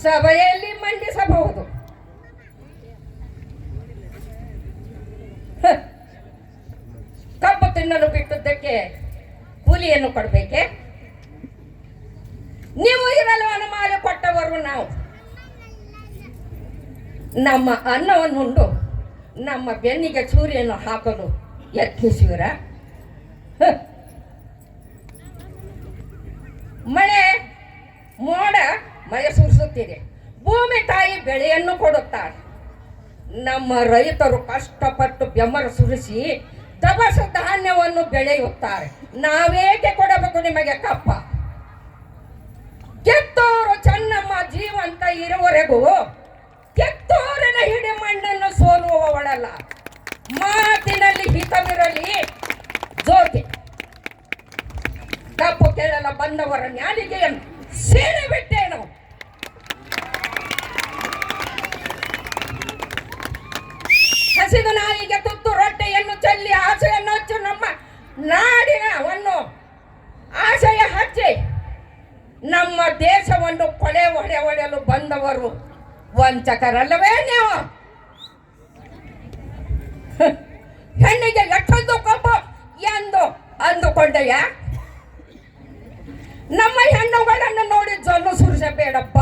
ಸಭೆಯಲ್ಲಿ ಮಂಡಿಸಬಹುದು. ಕಬ್ಬು ತಿನ್ನಲು ಬಿಟ್ಟದ್ದಕ್ಕೆ ಕೂಲಿಯನ್ನು ಕೊಡಬೇಕೆ? ನೀವು ಇರಲು ಅನುಮಾನ ಕೊಟ್ಟವರು ನಾವು. ನಮ್ಮ ಅನ್ನವನ್ನುಂಡು ನಮ್ಮ ಬೆನ್ನಿಗೆ ಚೂರಿಯನ್ನು ಹಾಕಲು ಯತ್ನಿಸುವಿರ? ಮಳೆ ಮೋಡ ಮಳೆ ಸುರಿಸುತ್ತಿದೆ. ಭೂಮಿ ತಾಯಿ ಬೆಳೆಯನ್ನು ಕೊಡುತ್ತಾರೆ. ನಮ್ಮ ರೈತರು ಕಷ್ಟಪಟ್ಟು ಬೆಮ್ಮರ ಸುರಿಸಿ ದವಸ ಧಾನ್ಯವನ್ನು ಬೆಳೆಯುತ್ತಾರೆ. ನಾವೇಕೆ ಕೊಡಬೇಕು ನಿಮಗೆ ಕಪ್ಪ? ಕೆತ್ತೋರು ಚೆನ್ನಮ್ಮ ಜೀವಂತ ಇರುವವರೆಗೂ ಕೆತ್ತೋರನ ಹಿಡಿ ಮಣ್ಣನ್ನು ಸೋಲುವವಳಲ್ಲ. ಮಾತಿನಲ್ಲಿ ಹಿತವಿರಲಿ ಜ್ಯೋತಿ. ಕಪ್ಪು ಕೇಳಲ ಬಂದವರ ನ್ಯಾಲಿಗೆಯನ್ನು ಸೀಳಿ ಬಿಟ್ಟೇನು. ಹಸಿದು ನಾಯಿಗೆ ತುತ್ತು ರೊಟ್ಟೆಯನ್ನು ಚೆಲ್ಲಿ ಆಸೆಯನ್ನು ಹಚ್ಚು. ನಮ್ಮ ನಾಡಿನವನ್ನು ಆಸೆಯ ಹಚ್ಚಿ ನಮ್ಮ ದೇಶವನ್ನು ಕೊಳೆ ಹೊಡೆಯಲು ಬಂದವರು ವಂಚಕರಲ್ಲವೇ ನೀವು? ಹೆಣ್ಣಿಗೆ ಎಷ್ಟೊಂದು ಕಬ್ಬು ಎಂದು ಅಂದುಕೊಂಡೆಯ? ನಮ್ಮ ಹೆಣ್ಣುಗಳನ್ನು ನೋಡಿ ಜೊಲ್ಲು ಸುರಿಸಬೇಡಪ್ಪ.